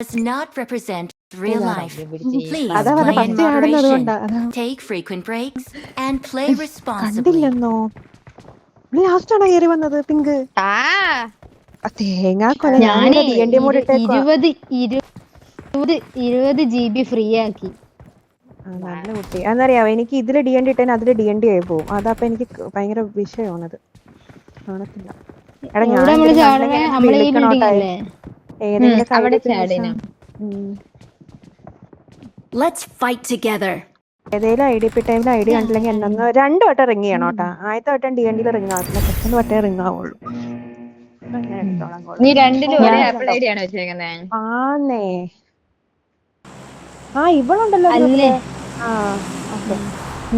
does not represent real life. Please അതാ play in പച്ച ആടുന്നത് moderation, കൊണ്ടാ. take frequent breaks, and play responsibly. കണ്ടില്ലെന്നോ ലാസ്റ്റാണോ കയറി വന്നത് പിങ്ക് ആ തേങ്ങാ കൊല ഞാനേ ഡി എൻ ഡി മോഡ് ഇട്ടേക്കുവാ. 20 GB ഫ്രീ ആക്കി. നല്ല കുട്ടി എന്നറിയാവോ, എനിക്ക് ഇതില് ഡി എൻ ഡി ഇട്ടേന് അതില് ഡി എൻ ഡി ആയി പോകും. അതപ്പൊ എനിക്ക് ഭയങ്കര വിഷയമാണത്. കാണത്തില്ല. എടാ ഞാൻ എവിടെ നമ്മള് ചാടണേ? നമ്മളെ ഈ ബിൽഡിംഗ് വിളിക്കണോട്ടാ അല്ലേ? ഏതെങ്കിലും അവിടെ കയ്യിൽ ചാടിനോ? Let's fight together. ഏതെങ്കിലും ഐ ഡി പി ടൈമിൽ ഐ ഡി കണ്ടില്ലെങ്കിൽ എന്നൊന്ന് 2 വട്ടം റിങ് ചെയ്യണോട്ടാ. ആദ്യത്തെ വട്ടം ഡി എൻ ഡിയിൽ റിങ് ആവത്തില്ല, സെക്കൻഡ് വട്ടേ റിങ് ആവുള്ളൂ. നീ രണ്ടിലും ഒരേ ആപ്പിൾ ഐ ഡി ആണ് വെച്ചേക്കുന്നേ? ആന്നേ. ആ ഇവളുണ്ടല്ലോ അല്ലേ? ആ ഓക്കെ.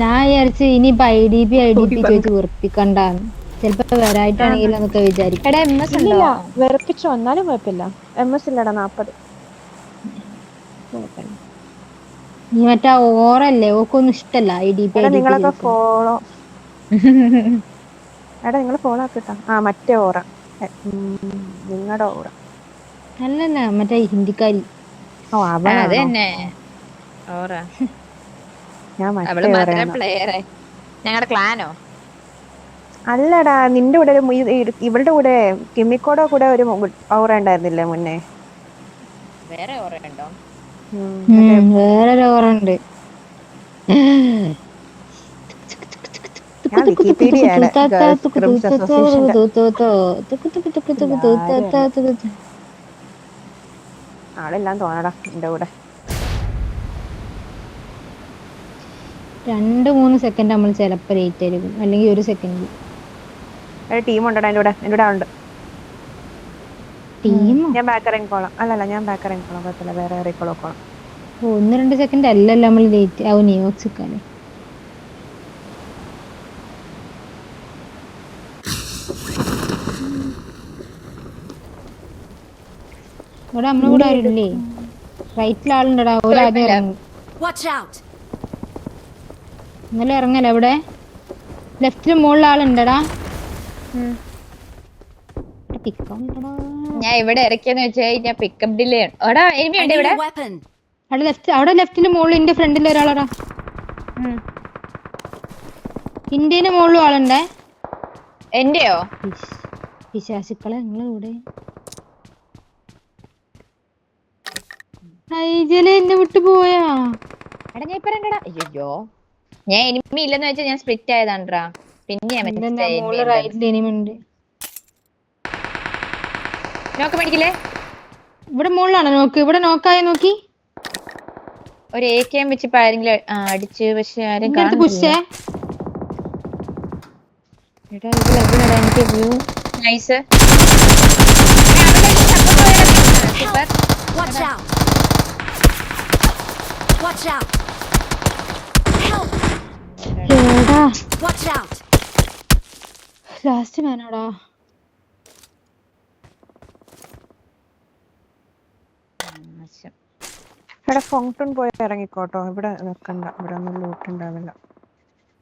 ഞാൻ വിചാരിച്ചു ഇനിയിപ്പൊ IDP ചോദിച്ച് വെറുപ്പിക്കണ്ടാന്ന്. ചെലപ്പോ വരായിട്ടാണെങ്കിലും എന്നൊക്കെ വിചാരിക്കും. എടാ MS ഉണ്ടോ? ഇല്ല വെറുപ്പിച്ചോ, എന്നാലും കുഴപ്പമില്ല. MS ഇല്ലടാ 40. നീ മറ്റേ ഓറല്ലേ, ഓക്കൊന്നും ഇഷ്ടല്ല IDP. എടാ നിങ്ങളൊക്കെ ഫോളോ എടാ നിങ്ങൾ ഫോളോ ആക്കിട്ടാ. ആ മറ്റേ ഓറ, നിങ്ങളുടെ ഓറ അല്ലല്ല, മറ്റേ ഹിന്ദിക്കാരി. ഓ അവളാണോ? അതന്നെ ഓറ. ഞാൻ അവള് മറ്റേ മാത്രമേ ഓറയാണോ? പ്ലെയറെ. ഞങ്ങളുടെ ക്ലാനോ? അല്ലടാ നിന്റെ കൂടെ ഒരു ഇവളുടെ കൂടെ കിമ്മിക്കോടെ കൂടെ ഒരു ഓറ ഉണ്ടായിരുന്നില്ലേ മുന്നേ? വേറെ ഓറ ഉണ്ടോ? വേറൊരു ഓറ ഉണ്ട്. ഞാൻ വിക്കിപീഡിയയാണ്. ആളെല്ലാം തോന്നടാ എന്റെ കൂടെ. 2-3 സെക്കൻഡ് നമ്മൾ ചിലപ്പോ ലേറ്റ് ആയിരിക്കും, അല്ലെങ്കിൽ 1 സെക്കൻഡ്. ടീം ഉണ്ടടാ എന്റെ കൂടെ. എന്റെ കൂടെ ആളുണ്ട്. ടീമോ? ഞാൻ ബാക്ക് ഇറങ്ങിക്കോളാം. അല്ലല്ല ഞാൻ ബാക്ക് ഇറങ്ങിക്കോളാം, കുഴപ്പമില്ല. വേറെ ഇറങ്ങിക്കോളാം. 1-2 സെക്കൻഡ് അല്ലല്ലോ നമ്മൾ ലേറ്റ് ആവും. നിയോക്സിക്കാണ് ഇവിടെ നമ്മളെ കൂടെ ആരുല്ലേ? റൈറ്റിൽ ആളുണ്ടടാ. ഒരാദ്യം ഇറങ്ങും. Watch out. ഇന്നലെ ഇറങ്ങല. ഇവിടെ ലെഫ്റ്റില് മുകളിൽ ആളുണ്ടടാ. ഞാൻ ഇവിടെ ഇറക്കിയെന്ന് വെച്ച് കഴിഞ്ഞാൽ പിക്കപ്പ് ഡിലേ ആണ്. എടാ എനിമി ഉണ്ട് ഇവിടെ. അവിടെ ലെഫ്റ്റില് മുകളിൽ എന്റെ ഫ്രണ്ടിൽ ഒരാളാടാ. ഇന്ത്യന്റെ മുകളിലും ആളുണ്ടേ. എന്റെയോ? പിശാചുക്കളെ നിങ്ങളെ കൂടെ ഐജലെ എന്നെ വിട്ടു പോയാ. എടാ ഞാൻ ഇപ്പൊ രണ്ടടാ. അയ്യോ ഞാൻ എനിമി ഇല്ലെന്ന് വെച്ചാൽ ഞാൻ സ്പ്ലിറ്റ് ആയതാണ്ടാ. പിന്നെ നോക്ക് മേടിക്കില്ലേ? ഇവിടെ മുകളിലാണ് നോക്ക്. ഇവിടെ നോക്കായി നോക്കി. ഒരു AKM വെച്ച് ആരെങ്കിലും അടിച്ച്. പക്ഷെ ആരും പുഷേ. എനിക്ക് view nice. Watch out. Watch out. Help. Watch out. Last മാനാടാ. എടാ ഫൗണ്ടൻ പോയി ഇറങ്ങിക്കോട്ടോ. ഇവിടെ നിൽക്കണ്ട, ഇവിടെ ഒന്നും ലൂട്ട് ഉണ്ടാവില്ല.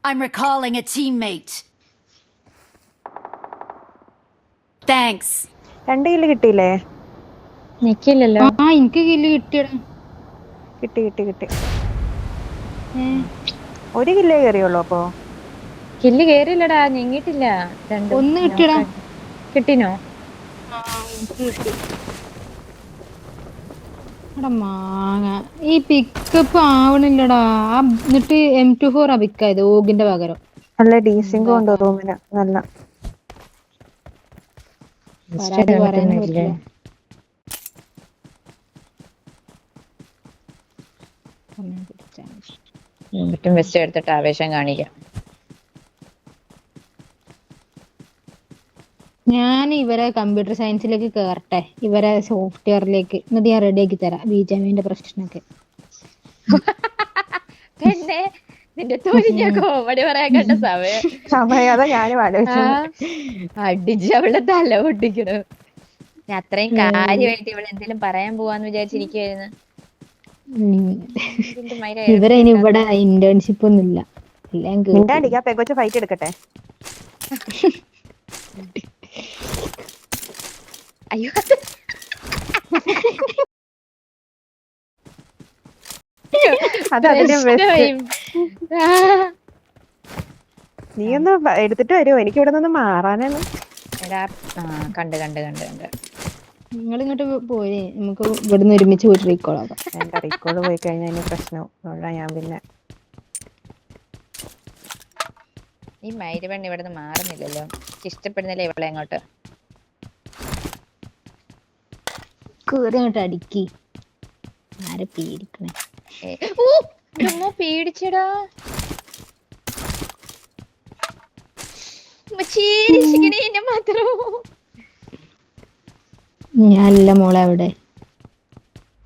I'm recalling a teammate. Thanks. 2 kill കിട്ടിയില്ലേ? നിക്കില്ലല്ലോ. എനിക്ക് കില്ല് കിട്ടിയടാ. കിട്ടി. 1 കില്ലേ കയറിയുള്ളൂ. അപ്പൊ കില്ല് കേറിയില്ലടാ, ഞെങ്ങിട്ടില്ല. 1 കിട്ടിയടാ. കിട്ടിനോ? മാങ്ങ ഈ പിക്കപ്പ് ആവണില്ലടാ. എന്നിട്ട് M24 പിക്കായത് ഓഗിന്റെ പകരം. നല്ല ഡീസിംഗ് ഉണ്ടോ റൂമിന്? നല്ല പറയാൻ പറ്റില്ല. മറ്റും വെസ്റ്റ് എടുത്തിട്ട് ആവേശം കാണിക്കാം. ഞാൻ ഇവരെ കമ്പ്യൂട്ടർ സയൻസിലേക്ക് കേറട്ടെ, ഇവരെ സോഫ്റ്റ്വെയറിലേക്ക്. എന്നിട്ട് ഞാൻ റെഡി ആക്കി തരാം ബിജെമിന്റെ പ്രശ്നമൊക്കെ. പിന്നെ നിന്റെ തോന്നിയ കോമഡി പറയാൻ കണ്ട സമയം ഞാനും അടിച്ച് അവളുടെ തല പൊട്ടിക്കണം. ഞാൻ അത്രയും കാര്യമായിട്ട് ഇവിടെ എന്തെങ്കിലും പറയാൻ പോവാന്ന് വിചാരിച്ചിരിക്കുവായിരുന്നു. ഇവരെ ഇനി ഇവിടെ ഇന്റേൺഷിപ്പ് ഒന്നും ഇല്ല. ഫൈറ്റ് എടുക്കട്ടെ. അയ്യോ അത് അതിന്റെ ബെസ്റ്റ്. പ്രശ്നമായി. ആ, നീ ഒന്ന് എടുത്തിട്ട് വരുമോ? എനിക്ക് ഇവിടെ നിന്ന് മാറാനാണ്. എടാ കണ്ട് കണ്ട് കണ്ട് കണ്ട് നിങ്ങൾ ഇങ്ങോട്ട് പോയി നമുക്ക് ഇവിടുന്ന് ഒരുമിച്ച് പോയിട്ട് റീക്കോളാം. എന്റെ റീക്കോള് പോയി കഴിഞ്ഞാൽ അതിന് പ്രശ്നവും. അതുകൊണ്ടാ ഞാൻ പിന്നെ ഈ മയില് പെണ്ണ് ഇവിടുന്ന് മാറുന്നില്ലല്ലോ. ഇഷ്ടപ്പെടുന്നില്ല ഇവളെ അങ്ങോട്ട്. കേറി അങ്ങോട്ട് അടിക്കി. ആരെ പേടിക്കണേ? പേടിച്ചടാ. എന്നെ മാത്രം. ഞാനല്ല മോളെ അവിടെ.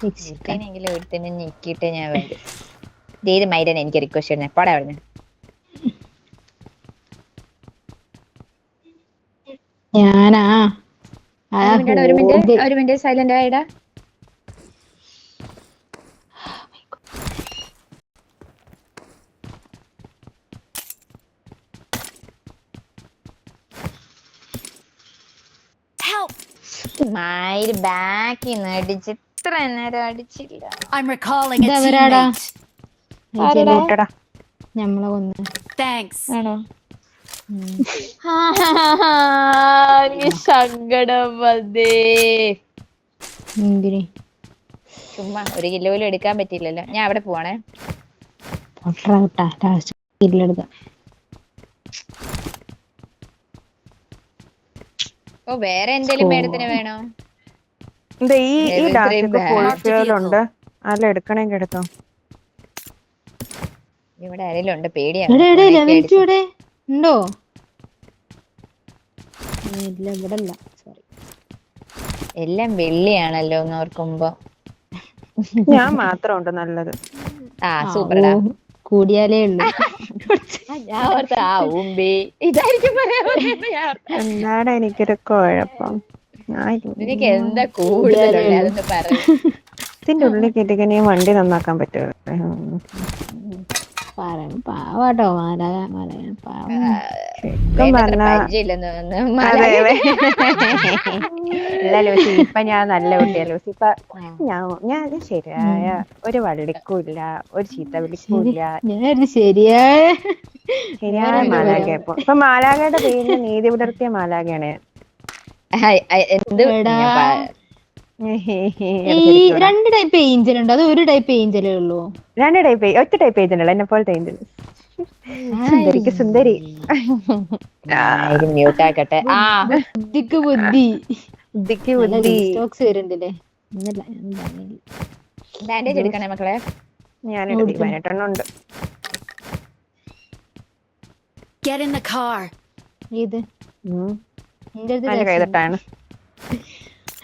ഒരുത്തനെങ്കിലും ഒരുത്തനെ ഞെക്കിയിട്ട് ഞാൻ വരും. ഏത് മൈരനെ എനിക്ക് റിക്വസ്റ്റ് ചെയ്യുന്നേ? പോടാ അവിടുന്ന്. ഞാനാ ഒരു മിനിറ്റ് സൈലന്റ് ആയിടാ. മയില് ബാക്കിൽ നിന്ന് അടിച്ച് ഇത്ര നേരം അടിച്ചില്ല. I'm recalling a ഇതവരാടാ? teammate. ഞമ്മളെ കൊന്ന്. Thanks. ആണോ? സങ്കടം വന്നേ. എന്തിന്? ചുമ്മാ ഒരു കിലോ പോലും എടുക്കാൻ പറ്റില്ലല്ലോ. ഞാൻ അവിടെ പോവാണേ. പൊട്ടറാ കിട്ടാ ലാസ്റ്റ് കില്ലെടുക്കാം. ഓ വേറെ എന്തേലും മേഡത്തിന് വേണോ? എന്താ ഈ dark full Marked a fuel vehicle. ഉണ്ട്. അല്ല എടുക്കണമെങ്കിൽ എടുത്തോ. ഇവിടെ ആരെങ്കിലും ഉണ്ട്? എവിടെ പേടിയാണ്. ഇവിടെ ഉണ്ടോ? ഇല്ല ഇവിടെ അല്ല. സോറി. എല്ലാം വെള്ളിയാണല്ലോ എന്ന് ഓർക്കുമ്പോ. ഞാൻ മാത്രം ഉണ്ട് നല്ലത്. സൂപ്പർടാ. കൂടിയാലേ ഉള്ളു. ഞാൻ ഓർത്ത ഊമ്പി ഇതായിരിക്കും പറയാൻ വന്നേന്ന് ഞാൻ ഓർത്തെ. എന്താണ് എനിക്കൊരു കുഴപ്പം? നിനക്ക് എന്താ കൂടുതലുള്ളത് അതൊന്ന് പറ. ഇതിന്റെ ഉള്ളിൽ കയറ്റിക്കണേ വണ്ടി നന്നാക്കാൻ പറ്റുമോ? പാവാട്ടോ മാലാക പാവം. പരിചയമില്ലെന്ന് തോന്നുന്നു. ഇല്ല ലൂസി, ഇപ്പൊ ഞാൻ നല്ല കുട്ടിയാ ലൂസി. ഇപ്പൊ ഞാൻ ശരിയായ ഒരു വള്ളിക്കൂല്ല, ഒരു ചീത്ത വിളിക്കൂല്ല. ഞാൻ ശരിയായ മാലാഖ. ഇപ്പൊ മാലാഖയുടെ പേരിൽ നീതി പുലർത്തിയ മാലാഖയാണ്. രണ്ട് ടൈപ്പ് ഏഞ്ചൽ ഉണ്ട്. അത് ഒരു ടൈപ്പ് ഏഞ്ചലേ ഉള്ളൂ? രണ്ട് ടൈപ്പ്, ഒറ്റ ടൈപ്പ് ഏഞ്ചൽ അല്ല, എന്നെ പോലത്തെ ഏഞ്ചൽ. സുന്ദരിക്ക് സുന്ദരി. മ്യൂട്ടാക്കട്ടെ. ബുദ്ധിക്ക് ബുദ്ധി. ബുദ്ധിക്ക് ബുദ്ധി. സ്റ്റോക്സ് വരുന്നുണ്ടല്ലേ? ബാൻഡേജ് എടുക്കണേ മക്കളെ. ഞാൻ 18 ഉണ്ട്. Get in the car. ഇത് അതിന്റെ കൈതട്ടാണ്.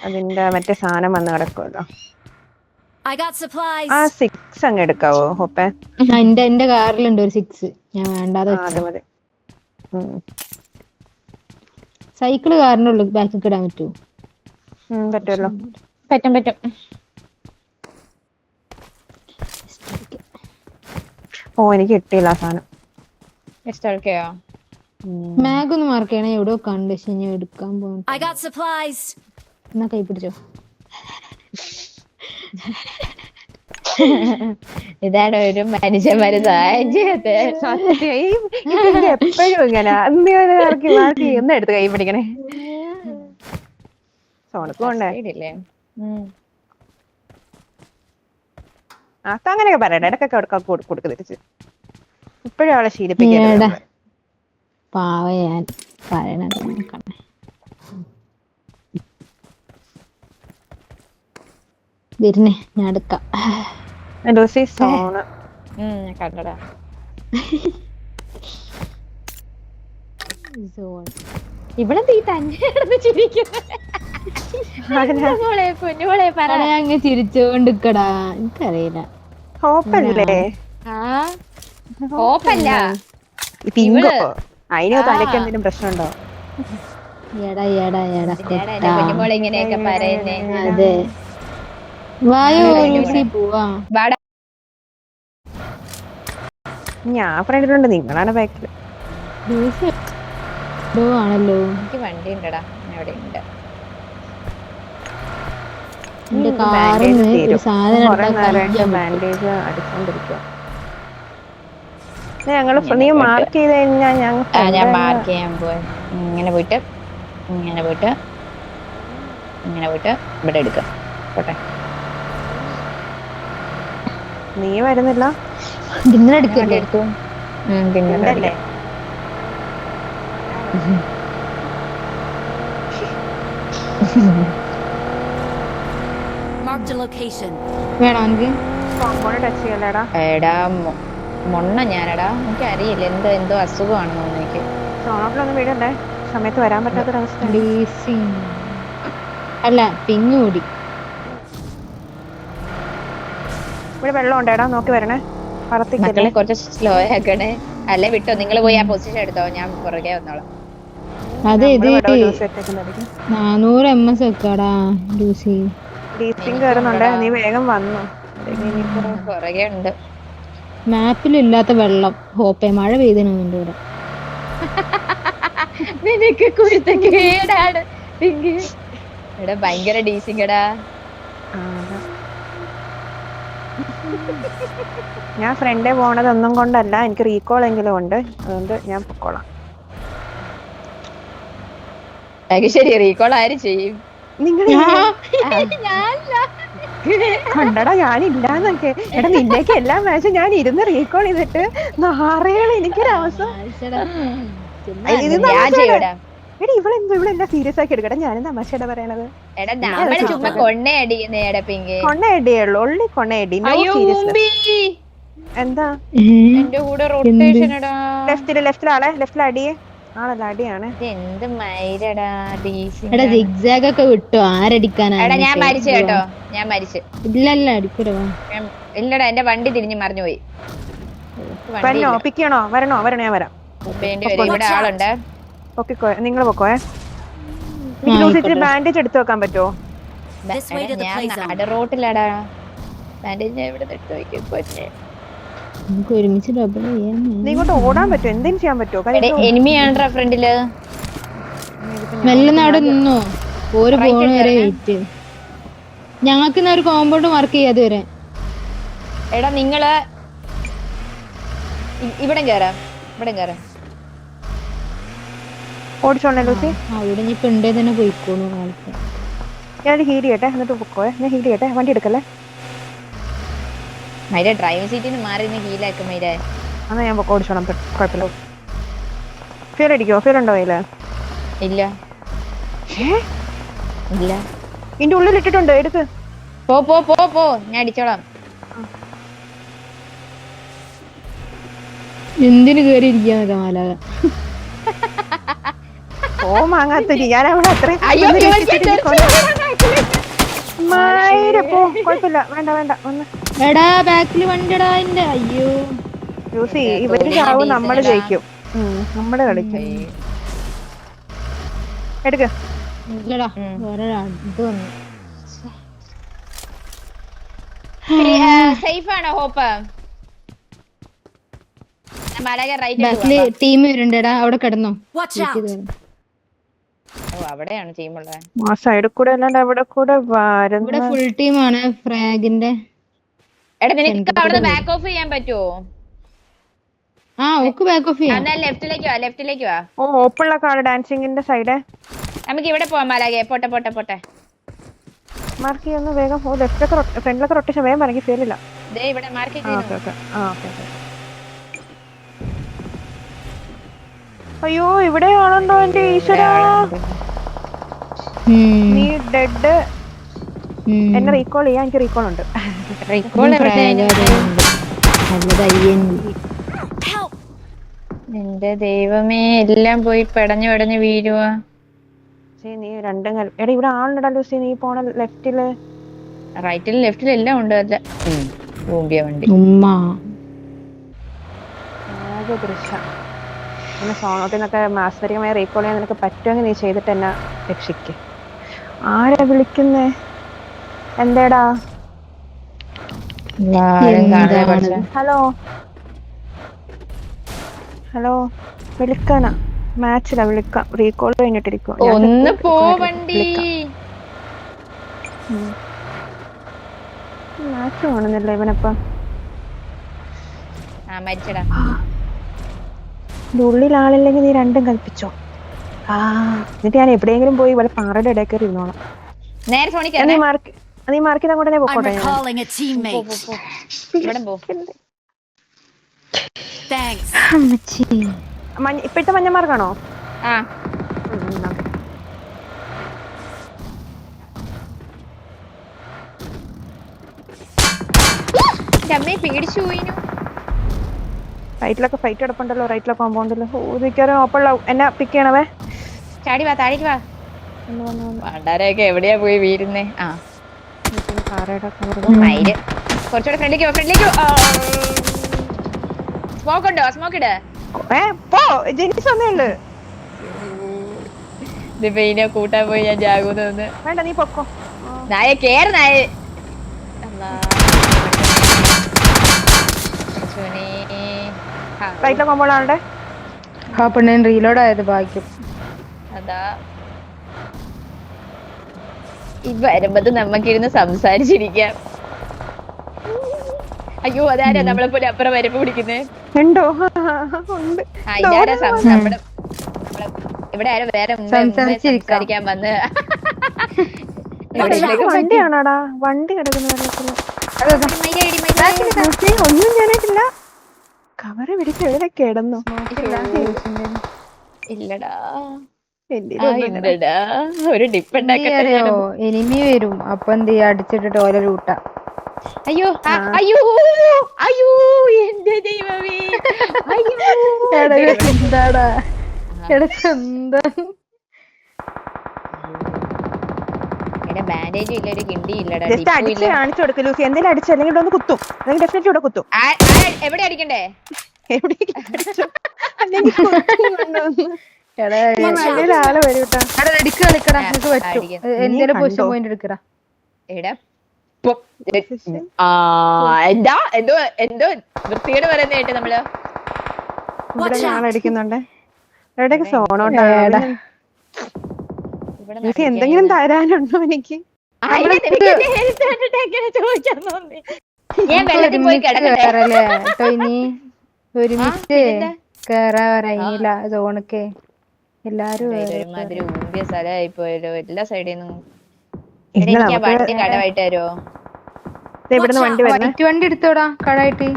അതിന്റെ മറ്റേ സാധനം വന്ന് കിടക്കുമല്ലോ. I got supplies. 6 അങ്ങ് എടുക്കാവോ ഹോപ്പേ? എന്റെ കാറിലുണ്ട് ഒരു 6. ഞാൻ വേണ്ടാതെ അത് മതി. സൈക്കിള് കാറിനുള്ളു ബാക്കിൽ ഇടാൻ പറ്റുമോ? പറ്റുമല്ലോ. പറ്റും പറ്റും. ഓ എനിക്ക് കിട്ടിയില്ല ആ സാധനം. ഇഷ്ടമൊക്കെയോ? മാഗ് ഒന്ന് മാർക്ക് ചെയ്യണേ. എവിടെയോ കണ്ടു പക്ഷെ ഞാൻ എടുക്കാൻ പോകും. I got supplies. എന്നാ കൈ പിടിച്ചോ. ഇതാണ് ഒരു മനുഷ്യന്മാര് സഹായം ചെയ്യാത്തെ. എപ്പോഴും ഇങ്ങനെ ഒന്ന് എടുത്ത് കൈ പിടിക്കണേ. സോണക്ക് കൊണ്ടേ അങ്ങനെയൊക്കെ പറയട്ടെ. ഇടക്കൊക്കെ കൊടുക്ക് തിരിച്ച്. ഇപ്പോഴും അവളെ ശീലിപ്പിക്കണ്ട. പാവ ഞാൻ പറയണത്. വരുന്നേ ഞാൻ എടുക്കാം. ലൂസി സോണ് കണ്ടടാ. ഇവിടെ തീ തന്നെ ചിരിക്കുന്നു. അങ്ങ് ചിരിച്ചോണ്ടിക്കടാ. എനിക്കറിയില്ല. ഹോപ്പല്ലേ? ഹോപ്പല്ല പിങ്കോ. അതിന് തലയ്ക്ക് എന്തെങ്കിലും പ്രശ്നമുണ്ടോ? എടാ എടാ എടാ കുഞ്ഞുമോളെ ഇങ്ങനെയൊക്കെ പറയുന്നേ. അതെ വായോ ലൂസി പോവാ. ഞാൻ ഫ്രണ്ടിലുണ്ട്, നിങ്ങളാണ് ബാക്കില്. ലൂസി ആണല്ലോ. എനിക്ക് വണ്ടി ഉണ്ടടാ, അവിടെ ഉണ്ട്. എന്റെ കാറിന്ന് ഒരു സാധനം എടുക്കാൻ കയ്യാൻ ബാൻഡേജ് അടിച്ചോണ്ടിരിക്കുക. നീ മാർക്ക് ചെയ്ത് കഴിഞ്ഞാൽ ഞാൻ മാർക്ക് ചെയ്യാൻ പോയി. ഇങ്ങനെ പോയിട്ട് ഇങ്ങനെ പോയിട്ട് ഇങ്ങനെ പോയിട്ട് ഇവിടെ എടുക്കാം. പോട്ടെ, നീ വരുന്നില്ല. ഡിന്നർ എടുക്കല്ലേ? എടുത്തു. പിന്നെ Marked a location. വേണോ എനിക്ക്? ടച്ച് ചെയ്യല്ലേടാ. എടാ മൊണ്ണ ഞാനെടാ, എനിക്ക് അറിയില്ല എന്തോ അസുഖമാണെന്ന് തോന്നുന്നു എനിക്ക്. സോണോട്ടിലൊന്നും വീടണ്ടേ, സമയത്ത് വരാൻ പറ്റാത്തൊരവസ്ഥ. ഡീസിങ് അല്ല പിങ് കൂടി. ഇവിടെ വെള്ളം ഉണ്ടേടാ, നോക്കി വരണേ. മക്കളെ കുറച്ച് സ്ലോ ആക്കണേ, അല്ലെ വിട്ടോ. നിങ്ങൾ പോയി ആ പൊസിഷൻ എടുത്തോ, ഞാൻ പുറകെ വന്നോളാം. അതെ ഇത് 400 MS വെക്കാടാ ലൂസി. ഡീസിങ് കയറുന്നുണ്ട്, നീ വേഗം വന്നു. പുറകെ ഉണ്ട്. മാപ്പിലില്ലാത്ത വെള്ളം ഹോപ്പേ, മഴ പെയ്തിനുണ്ട് ഇവിടെ. നിനക്ക് കുരുത്തക്കേടാണ് എടാ, ഭയങ്കര ഡീസിങ്ങടാ. ഞാൻ ഫ്രണ്ടേ പോണത് ഒന്നും കൊണ്ടല്ല, എനിക്ക് റീകോൾ എങ്കിലും ഉണ്ട്, അതുകൊണ്ട് ഞാൻ പൊക്കോളാം. ശരി, റീകോൾ ആര് ചെയ്യും? നിങ്ങൾ കണ്ടടാ, ഞാനില്ലാന്നൊക്കെ. എടാ നിന്നേക്ക് എല്ലാ മാച്ചും ഞാൻ ഇരുന്ന് റീകോൾ ചെയ്തിട്ട് നാറേള് എനിക്കൊരവസ്ഥ. എടി ഇവളെന്താ സീരിയസ് ആക്കി എടുക്കട്ടെ, ഞാനും തമാശയുടെ പറയണത്. കൊണ്ണയടിയുള്ളൂ, ഉള്ളി കൊണ്ണയടി. എന്താ ലെഫ്റ്റില് ആളെ, ലെഫ്റ്റിൽ അടിയേ ആളല്ല, അടിയാണ്. എന്ത് മൈരടാ എടാ സിഗ്സാഗ് ഒക്കെ വിട്ടോ, ആരടിക്കാനാ? ഞാൻ മരിച്ചു കേട്ടോ, ഞാൻ മരിച്ചു. ഇല്ലല്ല അടിക്കൂടാ. ഇല്ലടാ, എന്റെ വണ്ടി തിരിഞ്ഞു മറിഞ്ഞു പോയി. വരണോ, പിക്ക് ചെയ്യണോ? വരണോ ഞാൻ വരാം. വേണ്ടി വരും, ഇവിടെ ആളുണ്ട്. നിങ്ങൾ പൊക്കോയെ. ബാൻഡേജ് എടുത്തു വെക്കാൻ പറ്റുമോ? ഞാൻ റോട്ടിലാടാ, ബാൻഡേജ് എവിടെ എടുത്തു വെക്കും? നമുക്ക് ഒരുമിച്ച് ഡബിൾ ചെയ്യാൻ. നീ ഇങ്ങോട്ട് ഓടാൻ പറ്റുമോ? എന്തെങ്കിലും ചെയ്യാൻ പറ്റുമോ? എനിമിയാണ്ട്രാ ഫ്രണ്ടില്. മെല്ലെ അവിടെ നിന്നോ, ഒരു പോണ വരെ വെയിറ്റ്. ഞങ്ങൾക്ക് ഒരു കോമ്പൗണ്ട് മാർക്ക് ചെയ്യാതെ വരെ. എടാ നിങ്ങള് ഇവിടെ കേറാം, ഇവിടെ കേറാം. ഓടിച്ചോണ്ടേ ലൂസി? അവിടെ ഇനിയിപ്പോ ഉണ്ടേ തന്നെ പോയിക്കോളൂ ആൾക്ക്. ഞാനൊരു ഹീൽ ചെയ്യട്ടെ, എന്നിട്ട് പൊക്കോയെ. ഞാൻ ഹീൽ ചെയ്യട്ടെ, വണ്ടി എടുക്കല്ലേ. മൈര ഡ്രൈവിംഗ് സീറ്റിൽ നിന്ന് മാറി ഹീലാക്കും മൈര. എന്നാ ഞാൻ ഓടിച്ചോളാം, കുഴപ്പമില്ല. ഫ്യൂൽ അടിക്കോ? ഫ്യൂൽ ഉണ്ടോ കയ്യില്? ഇല്ല ഇല്ല, ഇതിന്റെ ഉള്ളിൽ ഇട്ടിട്ടുണ്ട്, എടുക്ക്. പോ ഞാൻ അടിച്ചോളാം. എന്തിനു കേറി ഇരിക്കാന്നൊക്കെ മാലാക. ഓ മാങ്ങാത്തൊരി, ഞാൻ അവിടെ അത്രയും കുഴപ്പമില്ല. വേണ്ട ഒന്ന്. എടാ ബാക്കില് വണ്ടിടാ എന്റെ. അയ്യോ ലൂസി, ഇവര് ചാവും, നമ്മള് ജയിക്കും. നമ്മള് കളിക്കും. എടുക്ക. ഇല്ലടാ വേറെ ഇത് വന്നു. സേഫ് ആണോ ഹോപ്പ്? ബാക്കില് ടീം വരുന്നുണ്ടെടാ, അവിടെ കിടന്നോ. അവിടെയാണ് ടീമുള്ളത്. ആ സൈഡിൽ കൂടെ അല്ലാണ്ട് അവിടെ കൂടെ ഇവിടെ ഫുൾ ടീമാണ് ഫ്രാഗിന്റെ. എടാ നിനക്ക് അവിടെ ബാക്ക് ഓഫ് ചെയ്യാൻ പറ്റുമോ? ആ ഓക്ക് ബാക്ക് ഓഫ് ചെയ്യാം. ലെഫ്റ്റിലേക്ക് വാ. ഓ ഓപ്പൺ കാർഡ് ഡാൻസിങ്ങിന്റെ സൈഡ്. നമുക്ക് ഇവിടെ പോവാം മാലാകെ. പോട്ടെ മാർക്ക് ചെയ്യുന്നു വേഗം. ഓ ലെഫ്റ്റിലൊക്കെ ഫ്രണ്ടിലൊക്കെ റൊട്ടേഷൻ വേഗം പറഞ്ഞ് ഫെയിലില്ല. ദേ ഇവിടെ മാർക്ക് ചെയ്തു. അയ്യോ ഇവിടെ ആളുണ്ടോ എന്റെ ഈശ്വരാ. നീ ഡെഡ്. എന്നെ റീകോൾ ചെയ്യാൻ എനിക്ക് റീകോൾ ഉണ്ട്. എന്റെ ദൈവമേ, എല്ലാം പോയി പെടഞ്ഞു വീഴുവാ. നീ രണ്ടും എടാ ഇവിടെ ആളുണ്ടോ ലൂസി? നീ പോണ ലെഫ്റ്റില് റൈറ്റിലും ലെഫ്റ്റിലും എല്ലാം ഉണ്ട്. അല്ല വണ്ടി ദൃശ്യം പിന്നെ സോണോട്ടിൽ നിന്നൊക്കെ മാസ്മരികമായി റീകോൾ ചെയ്യാൻ നിനക്ക് പറ്റുമെങ്കിൽ നീ ചെയ്തിട്ട് എന്നെ രക്ഷിക്ക്. ആരാ വിളിക്കുന്നേ? എന്തേടാ? ഹലോ വിളിക്കാനാ? മാച്ചിലാ, വിളിക്കാം. റീകോൾ കഴിഞ്ഞിട്ടിരിക്കും. ബാറ്ററി വേണമെന്നില്ല ഇവനപ്പം. മരിച്ചടാ. ഉള്ളിൽ ആളില്ലെങ്കിൽ നീ രണ്ടും കൽപ്പിച്ചോ. എന്നിട്ട് ഞാൻ എവിടെയെങ്കിലും പോയി വല്ല പാറയുടെ ഇടയിൽ കയറി ഇരുന്നോളാം. നേരെ ഫോണിൽ നീ മാർക്ക് ചെയ്ത് അങ്ങോട്ട് തന്നെ I'm പൊക്കോട്ടെ. recalling a teammate. ഇവിടെ പോ. Thanks. ഇപ്പോഴത്തെ മഞ്ഞ മാർക്കാണോ? ആ അമ്മയെ പേടിച്ചു പോയിനു. റൈറ്റിലൊക്കെ ഫൈറ്റ് കിടപ്പുണ്ടല്ലോ, റൈറ്റിലെ കോമ്പൗണ്ടില്. മിക്കവാറും ഓപ്പൺ എന്നെ പിക്ക് ചെയ്യണവേ. ചാടി വാ, താഴേക്ക് വാ. പണ്ടാരൊക്കെ എവിടെയാ പോയി വീരുന്നേ? മയില് കുറച്ചുകൂടെ ഫ്രണ്ടിലേക്ക് പോ, ഫ്രണ്ടിലേക്ക് പോ. സ്മോക്ക് ഉണ്ടോ? സ്മോക്ക് ഇട്. ഇതിപ്പോ ഇതിനെ കൂട്ടാൻ പോയി ഞാൻ ജാഗൂന്ന്. വേണ്ട, നീ പൊക്കോ. നായ കേറ്, നായ. റൈറ്റിലെ കോമ്പൗണ്ടാണ്ടെ. ആ പെണ്ണിന് റീലോഡ് ആയത് ഭാഗ്യം. അതാ ഈ വരുമ്പത് നമ്മക്കിരുന്ന് സംസാരിച്ചിരിക്കാം. അയ്യോ, അതാരാ നമ്മളെ പോലെ അപ്പുറം വരപ്പ് പിടിക്കുന്നേ? ഉണ്ടോ? ഇതാരാ നമ്മുടെ ഇവിടെ ആരും വേറെ സംസാരിക്കാൻ വന്ന്. വണ്ടിയാണോടാ? വണ്ടി കിടക്കുന്ന വെള്ളത്തില് ഒന്നും ഞാനായിട്ടില്ല. കവറ് പിടിച്ച് എവിടെ കിടന്നു? ഇല്ലടാ, ഒരു അറിയോ എനിമി വരും. അപ്പൊ എന്ത് ചെയ്യാ? അടിച്ചിട്ടിട്ട് ഓരോ റൂട്ടാ. അയ്യോ അയ്യോ അയ്യോ, എന്റെ ദൈവമേ. എന്താടാ എന്താ ബാൻഡേജും ഇല്ല, ഒരു കിണ്ടി ഇല്ലടാ. കാണിച്ചു കൊടുക്കും ലൂസി. എന്തെങ്കിലും അടിച്ചു അല്ലെങ്കിൽ ഇവിടെ ഒന്ന് കുത്തും. അല്ലെങ്കിൽ ഡെഫിനറ്റ്ലി ഇവിടെ കുത്തും. എവിടെ അടിക്കണ്ടേ? ആള് വരും കേട്ടോ. എന്തേലും പൊസിഷൻ പോയിന്റ് എടുക്കടാ. എന്താ എന്തോ എന്തോ വൃത്തിയോട് പറയുന്ന കേട്ട് നമ്മള് ഇവിടെ ആളടിക്കുന്നുണ്ട്. എവിടെയൊക്കെ സോണോട്ടാ. എന്തെങ്കിലും തരാനുണ്ടോ എനിക്ക്? ഞാൻ വെള്ളത്തിൽ പോയി കിടക്കട്ടെ. ഒരുമിച്ച് കേറാ പറയില്ല സോണൊക്കെ. എല്ലാരും ഒരുമാതിരി ഊമ്പിയ സ്ഥലമായി പോയല്ലോ എല്ലാ സൈഡിൽ നിന്നും. എനിക്ക് ആ വണ്ടി കടമായിട്ട് തരുമോ? ഇവിടുന്ന് വണ്ടി വണ്ടി എടുത്തോടാ കടായിട്ട്.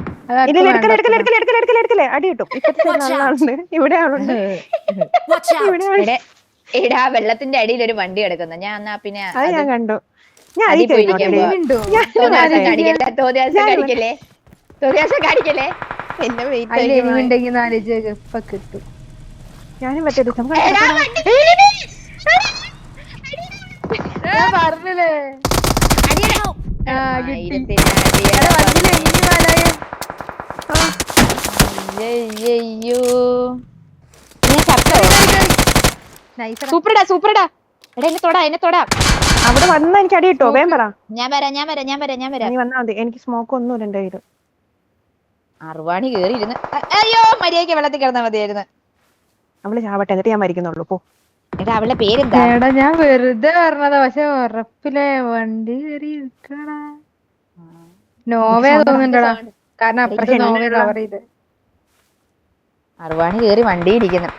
അടി കിട്ടും. ഇവിടെ ആളുണ്ട്. എടാ, വെള്ളത്തിന്റെ അടിയിൽ ഒരു വണ്ടി കിടക്കുന്ന. ഞാൻ എന്നാ പിന്നെ ഞാൻ കണ്ടു. കാണിക്കല്ലേ. ഞാനും മറ്റേ ദിവസം പറഞ്ഞില്ലേ സൂപ്പർടാ സൂപ്പർടാ. എടാ എന്നെ തൊടാ, എന്നെ തൊടാ. അവിടെ വന്നാ എനിക്ക് അടി കിട്ടോ? വേം പറ. ഞാൻ വരാം ഞാൻ വരാം ഞാൻ വരാം ഞാൻ വരാം. നീ വന്നാ മതി. എനിക്ക് സ്മോക്ക് ഒന്നും എന്റെ കയ്യില്. അറുവാണി കേറിയിരുന്ന്. അയ്യോ, മര്യാദയ്ക്ക് വെള്ളത്തിൽ കിടന്നാ മതിയായിരുന്നു. അവള് ചാവട്ടെ, എന്നിട്ട് ഞാൻ മരിക്കുന്നുള്ളൂ. പോ. എടാ, അവളുടെ പേരെന്താ? എടാ ഞാൻ വെറുതെ പറഞ്ഞതാ, പക്ഷെ ഉറപ്പില്ലേ വണ്ടി കയറി ഇരിക്കടാ. നോവേ തോന്നുന്നുണ്ടടാ, കാരണം അപ്പുറത്തെ നോവേ കവർ ചെയ്ത്. അറുവാണി കേറി വണ്ടി ഇരിക്കുന്നു.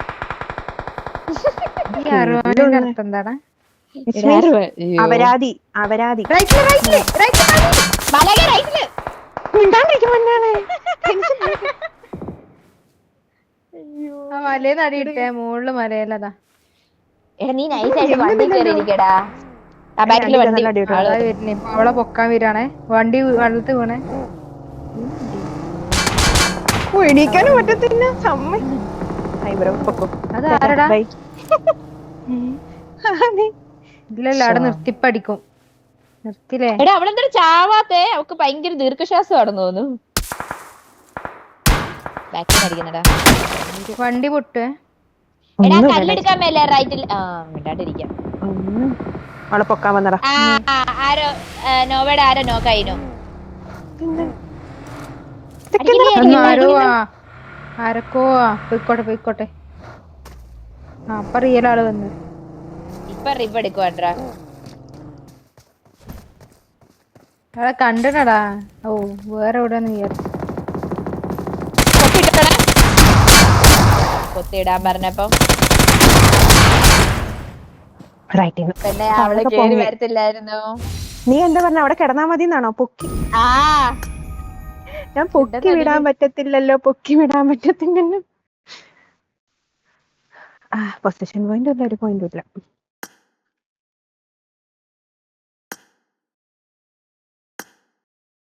അറുവാണിന്റെ അർത്ഥം എന്താടാ? അപരാധി. അപരാധി. മലയിൽ അടിയിട്ടേ, മുകളില് മലയിലതാ. എടാ, നീ നൈസായിട്ട് വണ്ടി കയറി ഇരിക്കടാ. അവളെ പൊക്കാൻ വരാണേ. വണ്ടി വെള്ളത്തിൽ വീണേ. എണീക്കാനും പറ്റത്തില്ല. അതാരടാ? ഇല്ലല്ല, അവിടെ നിർത്തിപ്പടിക്കും. നിർത്തില്ലേ? എടാ, അവളെന്താ ചാവാത്തെ? അവക്ക് ഭയങ്കര ദീർഘശ്വാസം ആണെന്ന് തോന്നുന്നു. വണ്ടി പൊട്ടുവേ. എടാ, കല്ലെടുക്കാൻ മേലെ റൈറ്റിൽ. മിണ്ടാണ്ടിരിക്കാം. അവളെ പൊക്കാൻ വന്നടാ. ആരോ നോവയുടെ ആരോ നോക്കായിനോ? ആരൊക്കോ പോയിക്കോട്ടെ പോയിക്കോട്ടെ. അപ്പൊ റിയൽ ആള് വന്നു. ഇപ്പൊ റിപ്പ് എടുക്കുവാണ്ടാ. അവിടെ കണ്ടിട്ടടാ. ഓ വേറെ എവിടെയാന്ന് വിചാരിച്ചു. കൊത്തിയിടാൻ പറഞ്ഞപ്പോ റൈറ്റ് പിന്നെ അവള് കേറി വരത്തില്ലായിരുന്നു. നീ എന്താ പറഞ്ഞ അവിടെ കിടന്നാ മതി എന്നാണോ? പൊക്കി ആ ഞാൻ പൊക്കി വിടാൻ പറ്റത്തില്ലല്ലോ, പൊക്കി വിടാൻ പറ്റത്തില്ലല്ലോ. പൊസിഷൻ പോയിന്റ് ഇല്ല, ഒരു പോയിന്റും ഇല്ല.